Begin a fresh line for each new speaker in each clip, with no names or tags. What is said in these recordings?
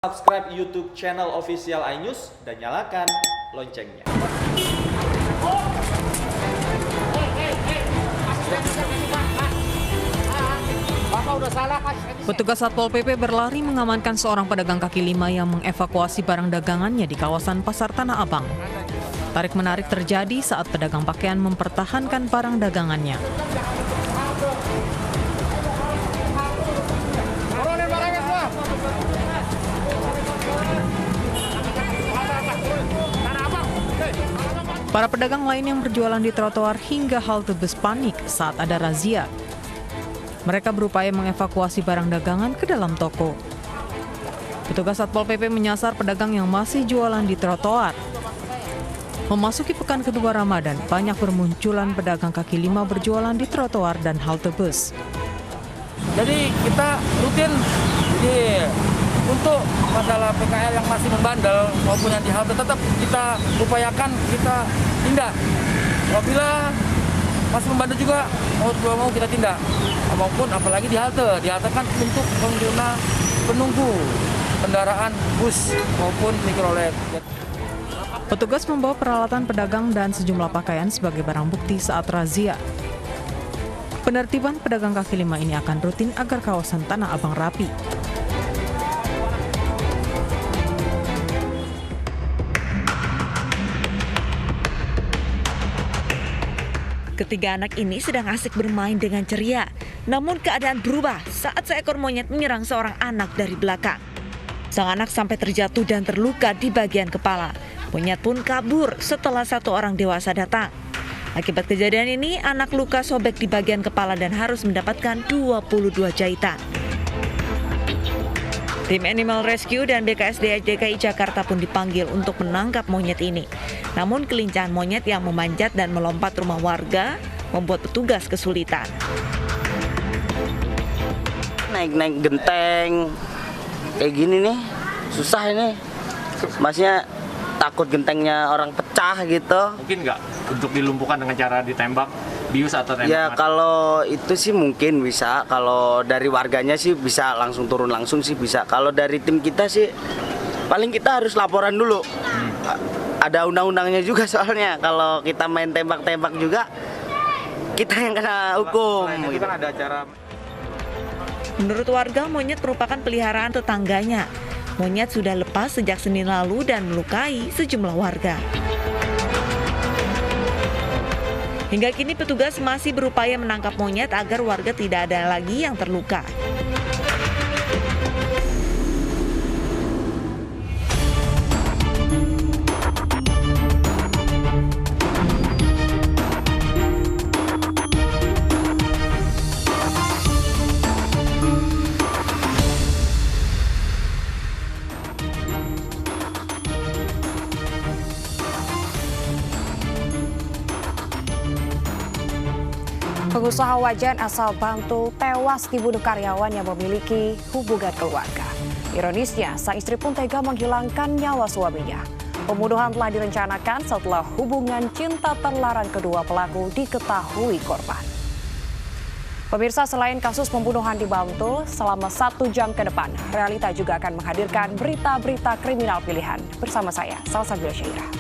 Subscribe YouTube channel official iNews dan nyalakan loncengnya.
Petugas Satpol PP berlari mengamankan seorang pedagang kaki lima yang mengevakuasi barang dagangannya di kawasan Pasar Tanah Abang. Tarik-menarik terjadi saat pedagang pakaian mempertahankan barang dagangannya. Para pedagang lain yang berjualan di trotoar hingga halte bus panik saat ada razia. Mereka berupaya mengevakuasi barang dagangan ke dalam toko. Petugas Satpol PP menyasar pedagang yang masih jualan di trotoar. Memasuki pekan kedua Ramadan, banyak bermunculan pedagang kaki lima berjualan di trotoar dan halte bus.
Jadi kita rutin untuk masalah PKL yang masih membandel maupun yang di halte tetap kita upayakan kita tindak. Apabila masih membandel juga mau kita tindak. Maupun apalagi di halte kan untuk pengguna penunggu kendaraan bus maupun mikrolet.
Petugas membawa peralatan pedagang dan sejumlah pakaian sebagai barang bukti saat razia. Penertiban pedagang kaki lima ini akan rutin agar kawasan Tanah Abang rapi. Ketiga anak ini sedang asik bermain dengan ceria. Namun keadaan berubah saat seekor monyet menyerang seorang anak dari belakang. Sang anak sampai terjatuh dan terluka di bagian kepala. Monyet pun kabur setelah satu orang dewasa datang. Akibat kejadian ini, anak luka sobek di bagian kepala dan harus mendapatkan 22 jahitan. Tim Animal Rescue dan BKSDA DKI Jakarta pun dipanggil untuk menangkap monyet ini. Namun kelincahan monyet yang memanjat dan melompat rumah warga membuat petugas kesulitan.
Naik genteng kayak gini nih susah ini, maksudnya takut gentengnya orang pecah gitu.
Mungkin nggak untuk dilumpuhkan dengan cara ditembak bius atau tembak
Ya
mati?
kalau itu sih mungkin bisa, kalau dari warganya sih bisa langsung turun langsung sih bisa. Kalau dari tim kita sih paling kita harus laporan dulu. Ada undang-undangnya juga soalnya, kalau kita main tembak-tembak juga kita yang kena hukum.
Itu kan ada cara.
Menurut warga, monyet merupakan peliharaan tetangganya. Monyet sudah lepas sejak Senin lalu dan melukai sejumlah warga. Hingga kini petugas masih berupaya menangkap monyet agar warga tidak ada lagi yang terluka.
Pengusaha wajan asal Bantul tewas dibunuh karyawan yang memiliki hubungan keluarga. Ironisnya, sang istri pun tega menghilangkan nyawa suaminya. Pembunuhan telah direncanakan setelah hubungan cinta terlarang kedua pelaku diketahui korban. Pemirsa, selain kasus pembunuhan di Bantul, selama 1 jam ke depan, Realita juga akan menghadirkan berita-berita kriminal pilihan. Bersama saya, Salsabila Syairah.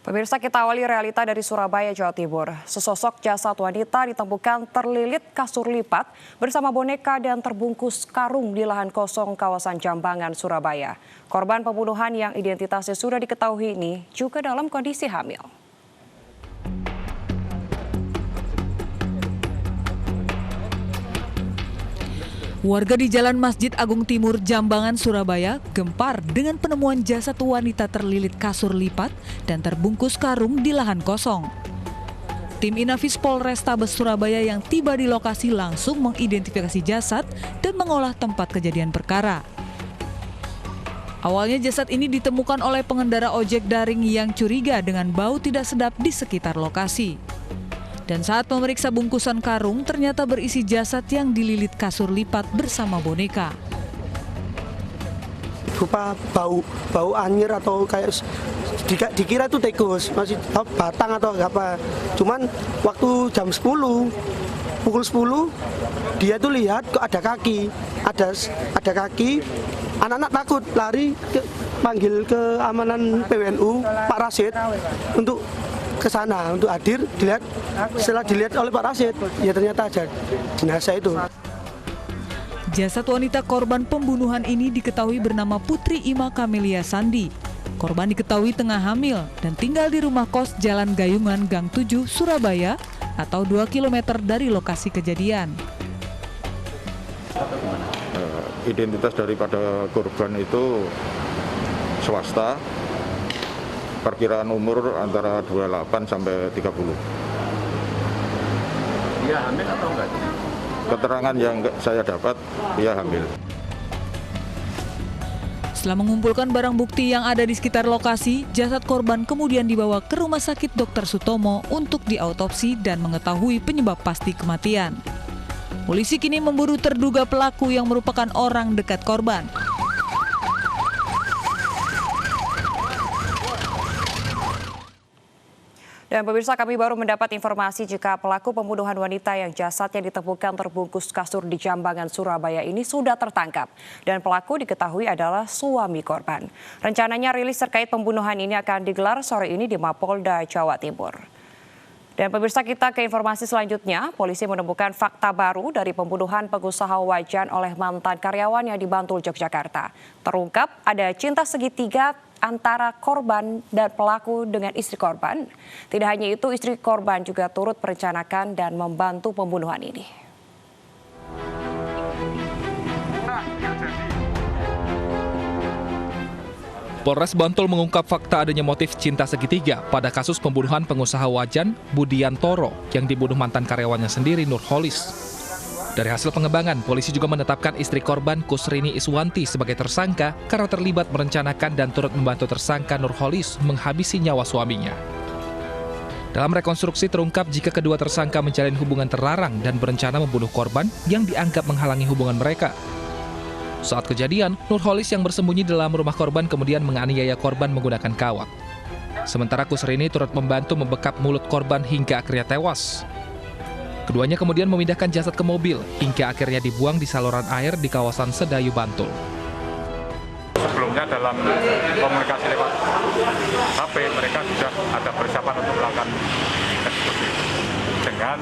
Pemirsa, kita awali realita dari Surabaya, Jawa Timur. Sesosok jasad wanita ditemukan terlilit kasur lipat bersama boneka dan terbungkus karung di lahan kosong kawasan Jambangan, Surabaya. Korban pembunuhan yang identitasnya sudah diketahui ini juga dalam kondisi hamil.
Warga di Jalan Masjid Agung Timur, Jambangan, Surabaya gempar dengan penemuan jasad wanita terlilit kasur lipat dan terbungkus karung di lahan kosong. Tim Inafis Polrestabes Surabaya yang tiba di lokasi langsung mengidentifikasi jasad dan mengolah tempat kejadian perkara. Awalnya jasad ini ditemukan oleh pengendara ojek daring yang curiga dengan bau tidak sedap di sekitar lokasi. Dan saat memeriksa bungkusan karung, ternyata berisi jasad yang dililit kasur lipat bersama boneka.
Berupa bau anyir atau kayak dikira itu tikus, masih batang atau apa. Cuman waktu jam 10, pukul 10, dia tuh lihat kok ada kaki, ada kaki. Anak-anak takut lari panggil ke amanan PWNU Pak Rasid untuk ke sana untuk hadir. Setelah dilihat oleh Pak Rasid, ya ternyata ada jenazah itu.
Jasad wanita korban pembunuhan ini diketahui bernama Putri Ima Kamelia Sandi. Korban diketahui tengah hamil dan tinggal di rumah kos Jalan Gayungan Gang 7, Surabaya, atau 2 km dari lokasi kejadian.
Identitas daripada korban itu swasta, perkiraan umur antara 28 sampai 30.
Dia hamil atau enggak?
Keterangan yang saya dapat, dia hamil.
Setelah mengumpulkan barang bukti yang ada di sekitar lokasi, jasad korban kemudian dibawa ke Rumah Sakit Dr. Sutomo untuk diautopsi dan mengetahui penyebab pasti kematian. Polisi kini memburu terduga pelaku yang merupakan orang dekat korban.
Dan pemirsa, kami baru mendapat informasi jika pelaku pembunuhan wanita yang jasadnya ditemukan terbungkus kasur di Jambangan, Surabaya ini sudah tertangkap. Dan pelaku diketahui adalah suami korban. Rencananya rilis terkait pembunuhan ini akan digelar sore ini di Mapolda, Jawa Timur. Dan pemirsa, kita ke informasi selanjutnya. Polisi menemukan fakta baru dari pembunuhan pengusaha wajan oleh mantan karyawannya di Bantul, Yogyakarta. Terungkap ada cinta segitiga antara korban dan pelaku dengan istri korban. Tidak hanya itu, istri korban juga turut merencanakan dan membantu pembunuhan ini.
Polres Bantul mengungkap fakta adanya motif cinta segitiga pada kasus pembunuhan pengusaha wajan Budiantoro yang dibunuh mantan karyawannya sendiri, Nurholis. Dari hasil pengembangan, polisi juga menetapkan istri korban Kusrini Iswanti sebagai tersangka karena terlibat merencanakan dan turut membantu tersangka Nurholis menghabisi nyawa suaminya. Dalam rekonstruksi terungkap jika kedua tersangka menjalin hubungan terlarang dan berencana membunuh korban yang dianggap menghalangi hubungan mereka. Saat kejadian, Nurholis yang bersembunyi dalam rumah korban kemudian menganiaya korban menggunakan kawat. Sementara Kusrini turut membantu membekap mulut korban hingga akhirnya tewas. Keduanya kemudian memindahkan jasad ke mobil hingga akhirnya dibuang di saluran air di kawasan Sedayu, Bantul.
Sebelumnya dalam komunikasi lewat HP, mereka sudah ada persiapan untuk melakukan eksekusi dengan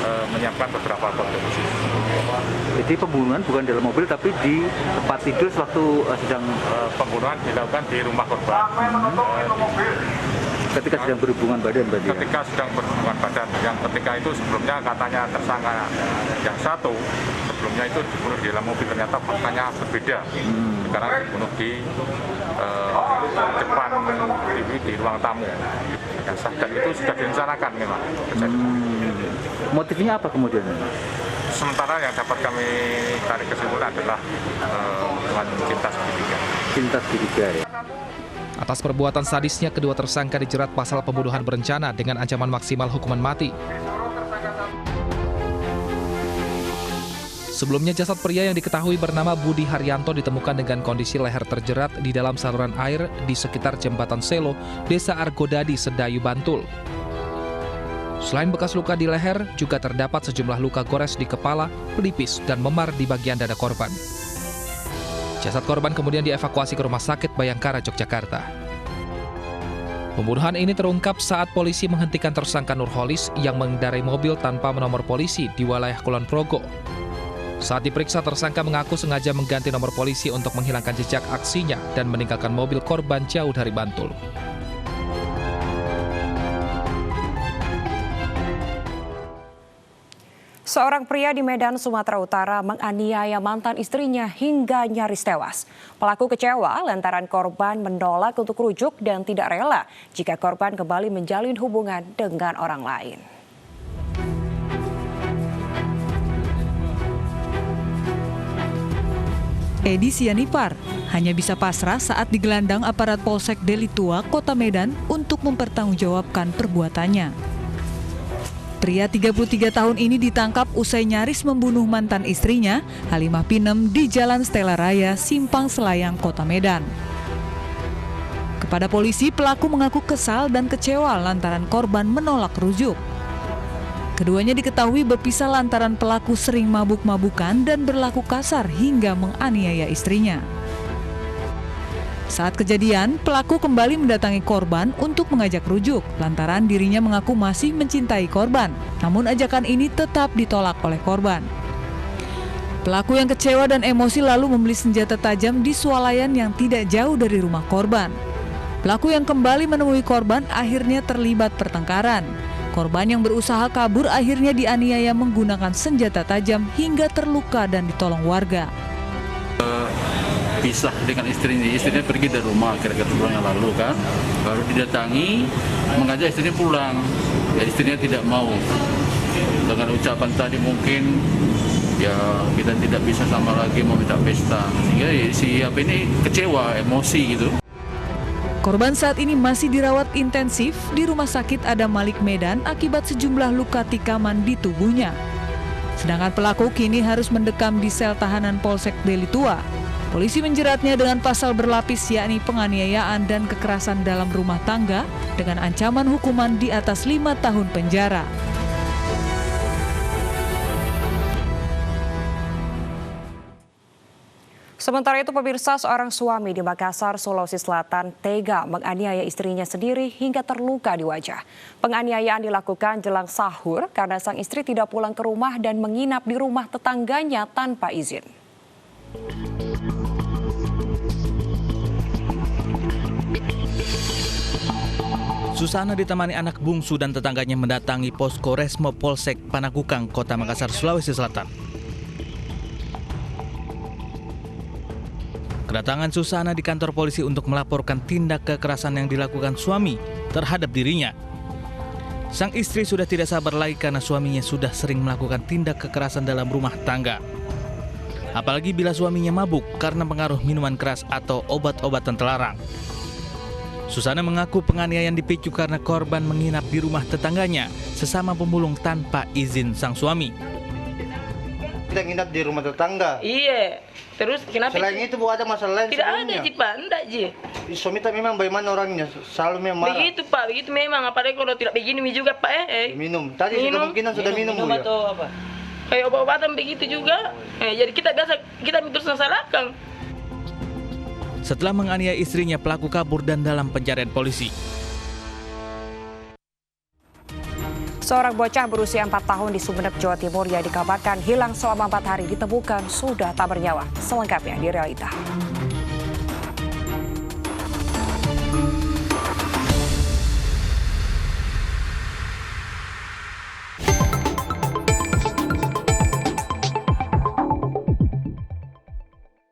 menyiapkan beberapa kontribusi.
Jadi pembunuhan bukan dalam mobil tapi di tempat tidur sewaktu sedang
pembunuhan dilakukan di rumah korban.
Ketika sedang berhubungan badan berarti.
Ketika sedang berhubungan badan, yang ketika itu sebelumnya katanya tersangka yang satu sebelumnya itu dibunuh di dalam mobil, ternyata faktanya berbeda. Sekarang dibunuh di depan TV di ruang tamu. Dan itu sudah direncanakan memang.
Motifnya apa kemudian?
Sementara yang dapat kami tarik kesimpulan adalah cinta segitiga.
Cinta segitiga ya.
Atas perbuatan sadisnya, kedua tersangka dijerat pasal pembunuhan berencana dengan ancaman maksimal hukuman mati. Sebelumnya, jasad pria yang diketahui bernama Budi Haryanto ditemukan dengan kondisi leher terjerat di dalam saluran air di sekitar Jembatan Selo, Desa Argodadi, Sedayu, Bantul. Selain bekas luka di leher, juga terdapat sejumlah luka gores di kepala, pelipis, dan memar di bagian dada korban. Jasad korban kemudian dievakuasi ke Rumah Sakit Bayangkara, Yogyakarta. Pembunuhan ini terungkap saat polisi menghentikan tersangka Nurholis yang mengendarai mobil tanpa nomor polisi di wilayah Kulon Progo. Saat diperiksa, tersangka mengaku sengaja mengganti nomor polisi untuk menghilangkan jejak aksinya dan meninggalkan mobil korban jauh dari Bantul.
Seorang pria di Medan, Sumatera Utara menganiaya mantan istrinya hingga nyaris tewas. Pelaku kecewa lantaran korban menolak untuk rujuk dan tidak rela jika korban kembali menjalin hubungan dengan orang lain.
Edi Sianipar hanya bisa pasrah saat digelandang aparat Polsek Deli Tua, Kota Medan untuk mempertanggungjawabkan perbuatannya. Pria 33 tahun ini ditangkap usai nyaris membunuh mantan istrinya, Halimah Pinem, di Jalan Stella Raya, Simpang Selayang, Kota Medan. Kepada polisi, pelaku mengaku kesal dan kecewa lantaran korban menolak rujuk. Keduanya diketahui berpisah lantaran pelaku sering mabuk-mabukan dan berlaku kasar hingga menganiaya istrinya. Saat kejadian, pelaku kembali mendatangi korban untuk mengajak rujuk lantaran dirinya mengaku masih mencintai korban. Namun ajakan ini tetap ditolak oleh korban. Pelaku yang kecewa dan emosi lalu membeli senjata tajam di swalayan yang tidak jauh dari rumah korban. Pelaku yang kembali menemui korban akhirnya terlibat pertengkaran. Korban yang berusaha kabur akhirnya dianiaya menggunakan senjata tajam hingga terluka dan ditolong warga.
Pisah dengan istrinya pergi dari rumah kira-kira bulan yang lalu kan, baru didatangi mengajak istrinya pulang, ya istrinya tidak mau. Dengan ucapan tadi mungkin ya kita tidak bisa sama lagi mau minta pesta, sehingga si ini kecewa, emosi gitu.
Korban saat ini masih dirawat intensif di Rumah Sakit Adam Malik Medan akibat sejumlah luka tikaman di tubuhnya. Sedangkan pelaku kini harus mendekam di sel tahanan Polsek Deli Tua. Polisi menjeratnya dengan pasal berlapis yakni penganiayaan dan kekerasan dalam rumah tangga dengan ancaman hukuman di atas 5 tahun penjara.
Sementara itu pemirsa, seorang suami di Makassar, Sulawesi Selatan tega menganiaya istrinya sendiri hingga terluka di wajah. Penganiayaan dilakukan jelang sahur karena sang istri tidak pulang ke rumah dan menginap di rumah tetangganya tanpa izin.
Susana ditemani anak bungsu dan tetangganya mendatangi posko Resmo Polsek Panakukang, Kota Makassar, Sulawesi Selatan. Kedatangan Susana di kantor polisi untuk melaporkan tindak kekerasan yang dilakukan suami terhadap dirinya. Sang istri sudah tidak sabar lagi karena suaminya sudah sering melakukan tindak kekerasan dalam rumah tangga. Apalagi bila suaminya mabuk karena pengaruh minuman keras atau obat-obatan terlarang. Susana mengaku penganiayaan dipicu karena korban menginap di rumah tetangganya sesama pemulung tanpa izin sang suami.
Kita nginap di rumah tetangga.
Iya. Terus kenapa?
Selain itu bu ada masalah lain?
Tidak ada sih Pak, enggak Ji.
Suami tak memang bagaimana orangnya? Selalu memang marah.
Begitu Pak, begitu memang. Apalagi kalau tidak begini juga Pak.
Minum. Tadi kemungkinan sudah minum bu ya?
Atau apa? Kayak obat-obatan begitu juga. Jadi kita terus salahkan.
Setelah menganiaya istrinya, pelaku kabur dan dalam pencarian polisi.
Seorang bocah berusia 4 tahun di Sumeneb, Jawa Timur yang dikabarkan hilang selama 4 hari ditemukan sudah tak bernyawa. Selengkapnya di Realita.